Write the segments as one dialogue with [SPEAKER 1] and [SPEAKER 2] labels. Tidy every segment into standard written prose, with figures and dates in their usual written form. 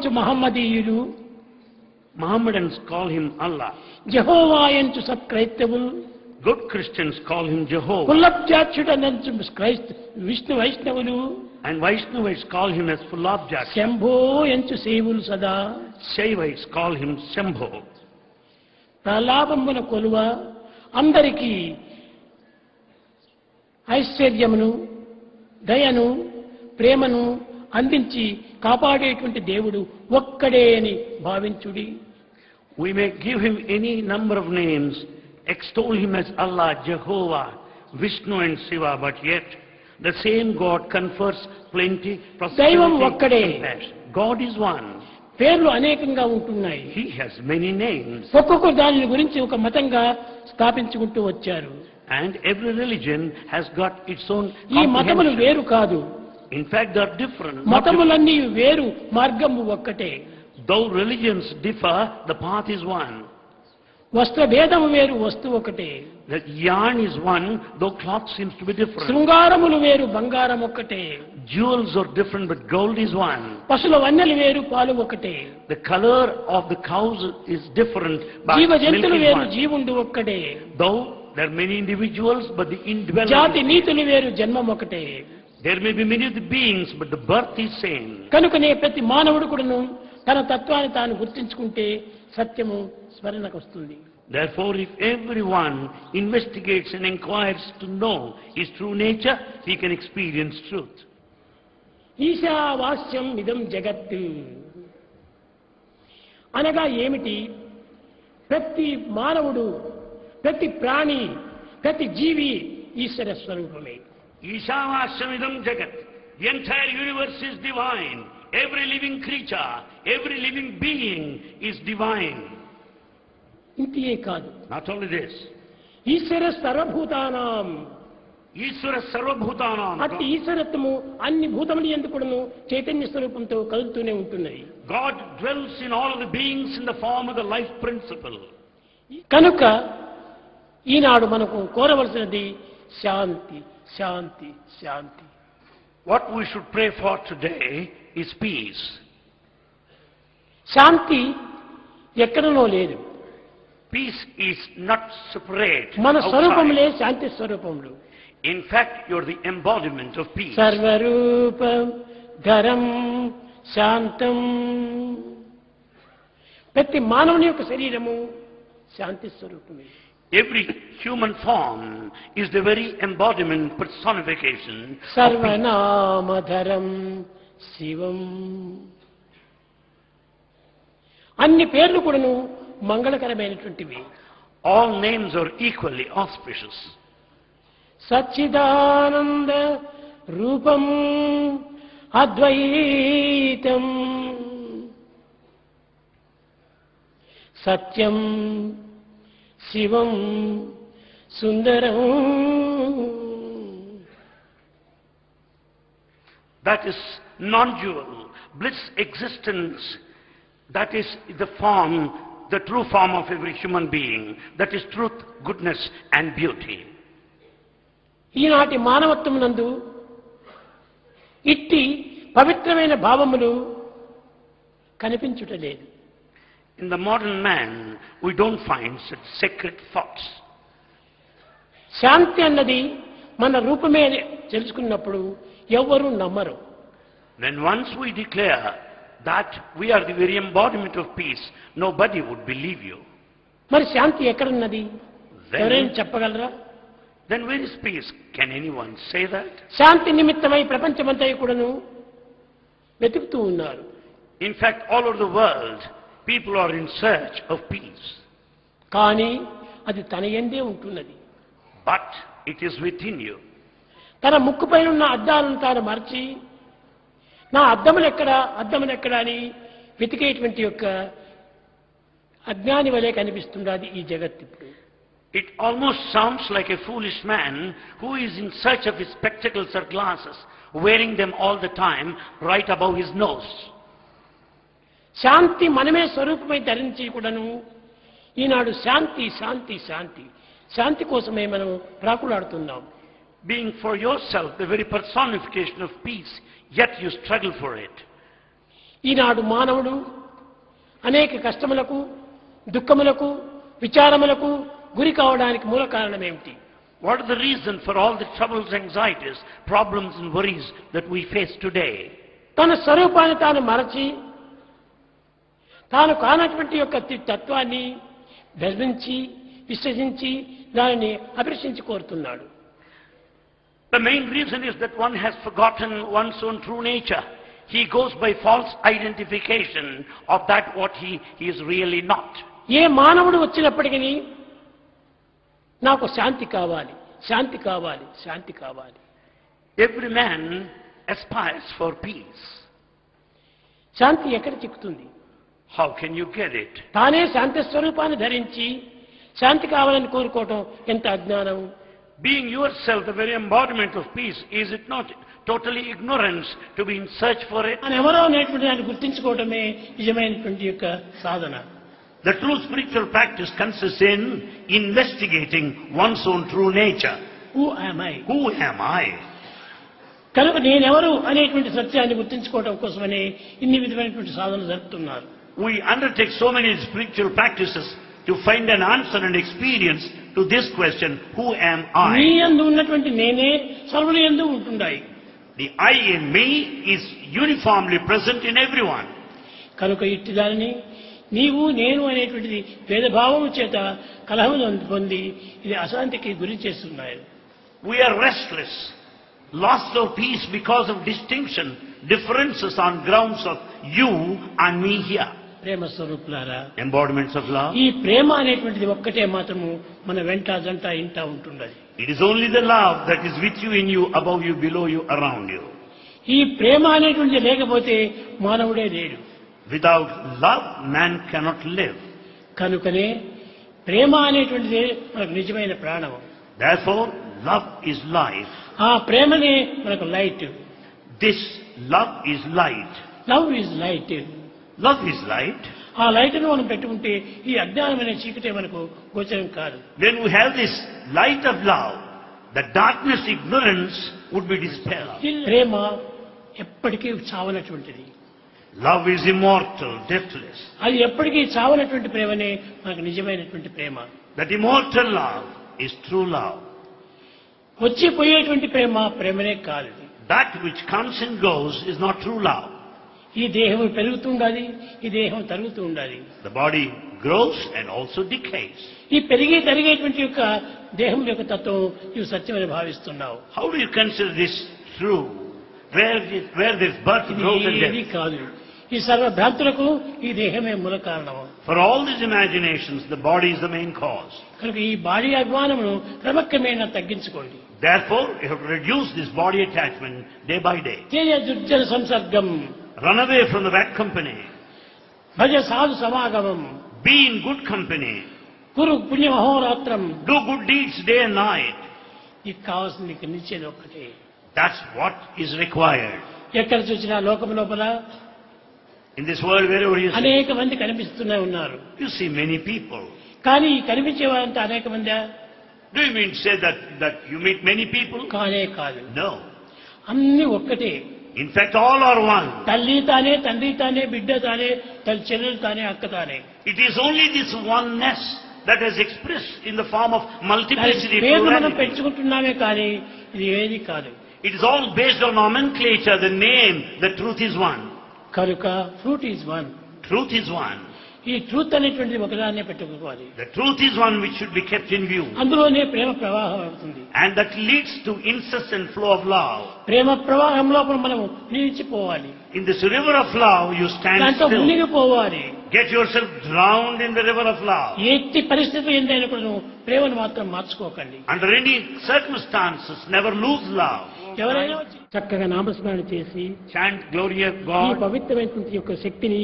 [SPEAKER 1] ఎంచు మహమ్మదీయులు,
[SPEAKER 2] Mohammedans call him Allah.
[SPEAKER 1] యెహోవా ఎంచు సత్క్రైస్తవులు,
[SPEAKER 2] Good Christians call him Jehovah.
[SPEAKER 1] కులబ్జాక్షుడనంచు Vishnu వైష్ణవులు,
[SPEAKER 2] And Vaishnavites call him as full object.
[SPEAKER 1] Shambho ఎంచు సేవులు సదా.
[SPEAKER 2] Shaivites call him Shambho.
[SPEAKER 1] ప్రలాభమున కొలువ అందరికీ ఐశ్వర్యమును, దయను, ప్రేమను అందించి కాపాడేటువంటి దేవుడు ఒక్కడే అని భావించుడి.
[SPEAKER 2] We may give him any number of names, extol him as Allah, Jehovah, Vishnu and Shiva, but yet the same God confers plenty,
[SPEAKER 1] దైవం
[SPEAKER 2] prosperity,
[SPEAKER 1] ఒక్కడే.
[SPEAKER 2] compassion. God is one.
[SPEAKER 1] పేర్లు అనేకంగా ఉంటున్నాయి.
[SPEAKER 2] He has many names.
[SPEAKER 1] ఒక్కొక్క దాని గురించి ఒక మతంగా స్థాపించుకుంటూ వచ్చారు.
[SPEAKER 2] And every religion has got its own
[SPEAKER 1] ఈ మతములు
[SPEAKER 2] comprehension.
[SPEAKER 1] వేరు కాదు.
[SPEAKER 2] In fact, they are different. Not
[SPEAKER 1] మతములన్నీ వేరు, మార్గము ఒక్కటే.
[SPEAKER 2] different. Though religions differ, the path is one.
[SPEAKER 1] వస్త్ర భేదము వేరు, వస్తువు ఒకటే.
[SPEAKER 2] The yarn is one, though cloth seems to be different.
[SPEAKER 1] శృంగారములు వేరు, బంగారం ఒక్కటే.
[SPEAKER 2] Jewels are different, but gold is one.
[SPEAKER 1] పశుల వన్నెలు వేరు, పాలు ఒకటే.
[SPEAKER 2] The color of the cows is different, but
[SPEAKER 1] జీవ
[SPEAKER 2] milk
[SPEAKER 1] జంతువులు
[SPEAKER 2] is
[SPEAKER 1] వేరు,
[SPEAKER 2] one.
[SPEAKER 1] జీవుండు ఒక్కటే.
[SPEAKER 2] Though there are many individuals, but the indwelling
[SPEAKER 1] జాతి
[SPEAKER 2] is
[SPEAKER 1] నీతులు వేరు, జన్మం ఒకటే.
[SPEAKER 2] there may be many of the beings, but the birth is same.
[SPEAKER 1] కనుకనే ప్రతి మానవుడు కూడాను తన తత్వాన్ని తాను గుర్తించుకుంటే సత్యము స్మరణకు వస్తుంది.
[SPEAKER 2] Therefore, if everyone investigates and inquires to know his true nature, he can experience truth.
[SPEAKER 1] ఈశావాస్యం ఇదం జగత్ అనగా ఏమిటి? ప్రతి మానవుడు, ప్రతి ప్రాణి, ప్రతి జీవి ఈశ్వర స్వరూపమే.
[SPEAKER 2] Ishavashamidam Jagat. The entire universe is divine. Every living creature, every living being is divine.
[SPEAKER 1] ఇంతియే కాదు,
[SPEAKER 2] Not only this.
[SPEAKER 1] ఈశ్వర సర్వభూతానాం.
[SPEAKER 2] Ishvara Sarvabhutanam.
[SPEAKER 1] అట్టి ఈశ్వరత్వము అన్ని భూతములు ఎందుకును చైతన్య స్వరూపంతో కలుగుతూనే ఉంటున్నది.
[SPEAKER 2] God dwells in all of the beings in the form of the life principle.
[SPEAKER 1] కనుక ఈనాడు మనకు కోరవలసినది శాంతి, శాంతి, శాంతి.
[SPEAKER 2] What we should pray for today is peace.
[SPEAKER 1] శాంతి ఎక్కడనో లేదు.
[SPEAKER 2] Peace is not separate.
[SPEAKER 1] మన
[SPEAKER 2] outside.
[SPEAKER 1] స్వరూపములే Shanti స్వరూపములు.
[SPEAKER 2] In fact, you're the embodiment of peace.
[SPEAKER 1] సర్వరూపం Dharam శాంతం. ప్రతి మానవుని యొక్క శరీరము శాంతి స్వరూపమే.
[SPEAKER 2] Every human form is the very embodiment, personification of peace.
[SPEAKER 1] సర్వనామధరం శివం. అన్ని పేర్లు కూడాను మంగళకరమైనటువంటివి.
[SPEAKER 2] All names are equally auspicious.
[SPEAKER 1] Sachchidananda రూపం అద్వైతం సత్యం శివం సుందరం.
[SPEAKER 2] That is non-dual, bliss existence. That is the form, the true form of every human being. That is truth, goodness and beauty.
[SPEAKER 1] ఈనాటి మానవత్వమునందు ఇట్టి పవిత్రమైన భావములు కనిపించుటలేదు.
[SPEAKER 2] In the modern man, we don't find such sacred thoughts.
[SPEAKER 1] శాంతి అన్నది మన రూపమే అని తెలుసుకున్నప్పుడు ఎవ్వరూ నమ్మరు.
[SPEAKER 2] Then once we declare that we are the very embodiment of peace, nobody would believe you.
[SPEAKER 1] మరి శాంతి ఎక్కడున్నది? ఎవరైనా చెప్పగలరా?
[SPEAKER 2] Then where is peace? Can anyone say that?
[SPEAKER 1] శాంతి నిమిత్తమై ప్రపంచమంతా కూడాను వెతుకుతూ ఉన్నారు.
[SPEAKER 2] In fact, all over the world, people are in search of peace.
[SPEAKER 1] కానీ అది తన యందే ఉంటున్నది.
[SPEAKER 2] But it is within you.
[SPEAKER 1] తన ముక్కుపై ఉన్న అద్దాలను తాను మరచి నా అద్దములెక్కడా, అద్దములెక్కడా అని వెతికేటువంటి యొక్క అజ్ఞాని వలె కనిపిస్తున్నది ఈ జగత్ ఇప్పుడు.
[SPEAKER 2] It almost sounds like a foolish man who is in search of his spectacles or glasses, wearing them all the time right above his nose.
[SPEAKER 1] శాంతి మనమే స్వరూపమై ధరించి కూడాను ఈనాడు శాంతి, శాంతి, శాంతి, శాంతి కోసమే మనం ప్రాకులాడుతున్నాం.
[SPEAKER 2] Being for yourself the very personification of peace, yet you struggle for it.
[SPEAKER 1] ఈనాడు మానవుడు అనేక కష్టములకు, దుఃఖములకు, విచారములకు గురి కావడానికి మూల కారణం ఏమిటి?
[SPEAKER 2] What is the reason for all the troubles, anxieties, problems and worries that we face today?
[SPEAKER 1] తన స్వరూపాన్ని తాను మరచి తాను కానటువంటి యొక్క తత్వాన్ని భ్రమించి విశ్వసించి దానిని అభిలషించి కోరుతున్నాడు.
[SPEAKER 2] The main reason is that one has forgotten one's own true nature. He goes by false identification of that what he is really not.
[SPEAKER 1] ఏ మానవుడు వచ్చినప్పటికీ నాకు శాంతి కావాలి, శాంతి కావాలి, శాంతి కావాలి.
[SPEAKER 2] Every man aspires for peace.
[SPEAKER 1] శాంతి ఎక్కడ చిక్కుతుంది?
[SPEAKER 2] How can you get it?
[SPEAKER 1] తానే శాంతి స్వరూపాన్ని ధరించి శాంతి కావాలని కోరుకోవటం ఎంత అజ్ఞానం!
[SPEAKER 2] Being yourself the very embodiment of peace, is it not totally ignorance to be in search for it?
[SPEAKER 1] అని ఎవరో అనేటువంటి దాన్ని గుర్తించుకోవటమే నిజమైనటువంటి యొక్క సాధన.
[SPEAKER 2] The true spiritual practice consists in investigating one's own true nature.
[SPEAKER 1] Who am I?
[SPEAKER 2] Who am I?
[SPEAKER 1] కనుక నేనెవరు అనేటువంటి సత్యాన్ని గుర్తించుకోవడం కోసమని ఇన్ని విధమైనటువంటి సాధనలు జరుపుతున్నారు.
[SPEAKER 2] We undertake so many spiritual practices to find an answer and experience to this question, who am
[SPEAKER 1] నీ
[SPEAKER 2] I?
[SPEAKER 1] యందు ఉన్నటువంటి నేనే సర్వుల యందు ఉంటున్నాయి.
[SPEAKER 2] The I in me is uniformly present in everyone.
[SPEAKER 1] కనుక ఇట్టి దానిని నీవు నేను అనేటువంటిది భేదభావం చేత కలహం పొంది ఇది అశాంతికి గురి చేస్తున్నాయి.
[SPEAKER 2] We are restless, lost of peace because of distinction, differences on grounds of you and me here.
[SPEAKER 1] ప్రేమ స్వరూపులారా,
[SPEAKER 2] Embodiments of love.
[SPEAKER 1] ఈ ప్రేమ అనేటువంటిది ఒక్కటే మాత్రము మన వెంట జంట ఇంట ఉంటున్నది.
[SPEAKER 2] It is only the love that is with you, in you, above you, below you, around you.
[SPEAKER 1] ఈ ప్రేమ అనేటువంటిది లేకపోతే మానవుడే లేడు.
[SPEAKER 2] Without love, man cannot live.
[SPEAKER 1] కనుకనే ప్రేమ అనేటువంటిది మనకు నిజమైన ప్రాణం.
[SPEAKER 2] Therefore, love is life.
[SPEAKER 1] ఆ ప్రేమనే మనకు light.
[SPEAKER 2] This love is light.
[SPEAKER 1] Love is light.
[SPEAKER 2] Love is light.
[SPEAKER 1] ఆ లైట్ను మనం పెట్టుకుంటే ఈ అజ్ఞానమైన చీకటే మనకు గోచరం కాదు.
[SPEAKER 2] When we have this light of love, the darkness, ignorance would be dispelled.
[SPEAKER 1] ప్రేమ ఎప్పటికీ చావనటువంటిది.
[SPEAKER 2] Love is immortal, deathless.
[SPEAKER 1] అది ఎప్పటికీ చావనటువంటి ప్రేమనే మనకు నిజమైనటువంటి ప్రేమ.
[SPEAKER 2] That immortal love is true love.
[SPEAKER 1] వచ్చిపోయేటువంటి ప్రేమ ప్రేమనే కాదు.
[SPEAKER 2] That which comes and goes is not true love.
[SPEAKER 1] ఈ దేహం పెరుగుతూ ఉండాలి, ఈ దేహం తరుగుతూ ఉండాలి.
[SPEAKER 2] The body grows and also decays.
[SPEAKER 1] ఈ పెరిగి తరిగేటువంటి యొక్క దేహం యొక్క తత్వం నీవు సత్యమని భావిస్తున్నావు.
[SPEAKER 2] How do you consider this true? Where this birth, growth and
[SPEAKER 1] ఇది
[SPEAKER 2] death?
[SPEAKER 1] కాదు. ఈ సర్వ భ్రాంతులకు ఈ దేహమే మూల కారణము.
[SPEAKER 2] For all these imaginations, the body is the main cause.
[SPEAKER 1] కనుక ఈ బాడీ అభిమానమును క్రమక్రమేణా తగ్గించుకోండి.
[SPEAKER 2] Therefore, you have to reduce this body attachment day by day.
[SPEAKER 1] Teja దుర్జన సంసర్గం,
[SPEAKER 2] Run away from the bad company.
[SPEAKER 1] భజ సాధు సమాగమం,
[SPEAKER 2] Be in good company.
[SPEAKER 1] కురు పుణ్య మహోరాత్రం.
[SPEAKER 2] Do good deeds day and night.
[SPEAKER 1] నీకు కావాల్సింది నీకు నిచ్చేది ఒక్కటే.
[SPEAKER 2] That's what is required.
[SPEAKER 1] ఎక్కడ చూసినా లోకం లోపల
[SPEAKER 2] In this world, wherever you see,
[SPEAKER 1] అనేక మంది కనిపిస్తూనే ఉన్నారు.
[SPEAKER 2] you see many people.
[SPEAKER 1] కానీ ఈ కనిపించే వారంతా అనేక మంది
[SPEAKER 2] Do you mean to say that you meet many people?
[SPEAKER 1] కానే కాదు.
[SPEAKER 2] No.
[SPEAKER 1] అన్ని ఒక్కటే.
[SPEAKER 2] In fact, all are one.
[SPEAKER 1] తల్లి తానే, తండ్రి తానే, బిడ్డ తానే, చెల్లెలు తానే, అక్క తానే.
[SPEAKER 2] It is only this oneness that is expressed in the form of multiplicity,
[SPEAKER 1] పేరు మనం
[SPEAKER 2] plurality.
[SPEAKER 1] పెంచుకుంటున్నామే కానీ ఇది ఏది కాదు.
[SPEAKER 2] It is all based on nomenclature, the name, the truth is one.
[SPEAKER 1] కనుక fruit is one.
[SPEAKER 2] Truth is one.
[SPEAKER 1] ఈ truth అనేటువంటిది ఒకదాన్నే పెట్టుకోవాలి.
[SPEAKER 2] The truth is one which should be kept in view.
[SPEAKER 1] అందులోనే ప్రేమ ప్రవాహం అవుతుంది.
[SPEAKER 2] And that leads to incessant flow of love.
[SPEAKER 1] ప్రేమ ప్రవాహం లోపల మనం నిలిచిపోవాలి.
[SPEAKER 2] In this river of love, you stand
[SPEAKER 1] దాంట్లో
[SPEAKER 2] still.
[SPEAKER 1] మునిగిపోవాలి.
[SPEAKER 2] Get yourself drowned in the river of love.
[SPEAKER 1] ఎట్టి పరిస్థితి ఏంటైనా కూడా నువ్వు ప్రేమను మాత్రం మార్చుకోకండి.
[SPEAKER 2] Under any circumstances, never lose love.
[SPEAKER 1] ఎవరైనా వచ్చి చక్కగా నామస్మరణ చేసి
[SPEAKER 2] Chant glory of
[SPEAKER 1] ఈ
[SPEAKER 2] God.
[SPEAKER 1] పవిత్రమైనటువంటి యొక్క శక్తిని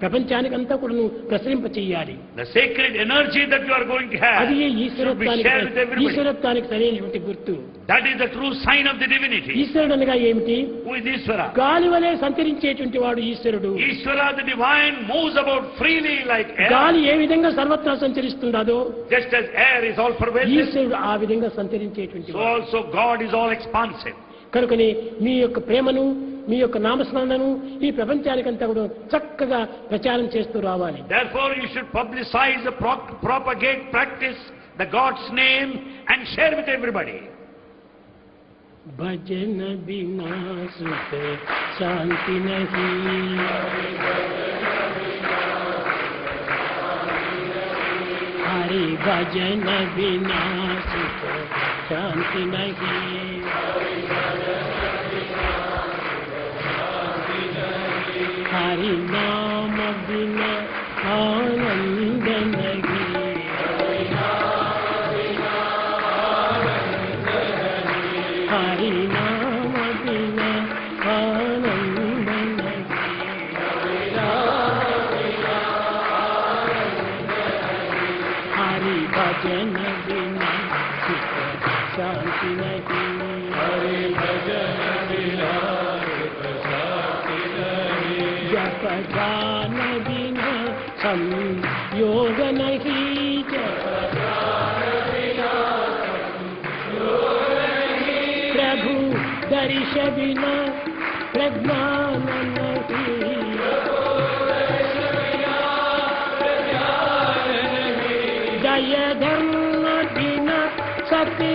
[SPEAKER 1] ప్రపంచానికంతా కూడా నువ్వు ప్రసరింప చెయ్యాలి.
[SPEAKER 2] The sacred energy that you are going to
[SPEAKER 1] అది
[SPEAKER 2] have should be
[SPEAKER 1] ఈశ్వరత్వానికి
[SPEAKER 2] shared with everybody.
[SPEAKER 1] ఈశ్వరత్వానికి సరైనటువంటి గుర్తు.
[SPEAKER 2] That is the true sign of the divinity.
[SPEAKER 1] ఈశ్వరుడు అనగా ఏమిటి?
[SPEAKER 2] Who is Ishvara?
[SPEAKER 1] గాలి వలె సంచరించేటువంటి వాడు ఈశ్వరుడు.
[SPEAKER 2] Ishvara, the divine, moves about freely like air.
[SPEAKER 1] గాలి ఏ విధంగా సర్వత్రా సంచరిస్తుందో
[SPEAKER 2] Just as air is all pervasive,
[SPEAKER 1] ఈశ్వరుడు ఆ విధంగా సంచరించేటువంటి
[SPEAKER 2] so
[SPEAKER 1] వాడు.
[SPEAKER 2] also God is all expansive.
[SPEAKER 1] కనుకని మీ యొక్క ప్రేమను మీ యొక్క నామస్మరణను ఈ ప్రపంచానికంతా కూడా చక్కగా ప్రచారం చేస్తూ రావాలి.
[SPEAKER 2] Therefore you should publicize, propagate, practice the God's name and share with everybody.
[SPEAKER 1] भजन बिना सुख शांति नहीं, हरि भजन बिना सुख शांति नहीं, हरि नाम बिना आनंद नहीं, हरि नाम बिना आनंद नहीं, हरि भजन बिना सुख शांति नहीं, हरि भजन बिना सुख शांति नहीं, जप ध्यान बिना संयोग नहीं, जप ध्यान बिना संयोग नहीं, प्रभु दर्श बिना प्रज्ञान नहीं, जय धर्म बिना सत्य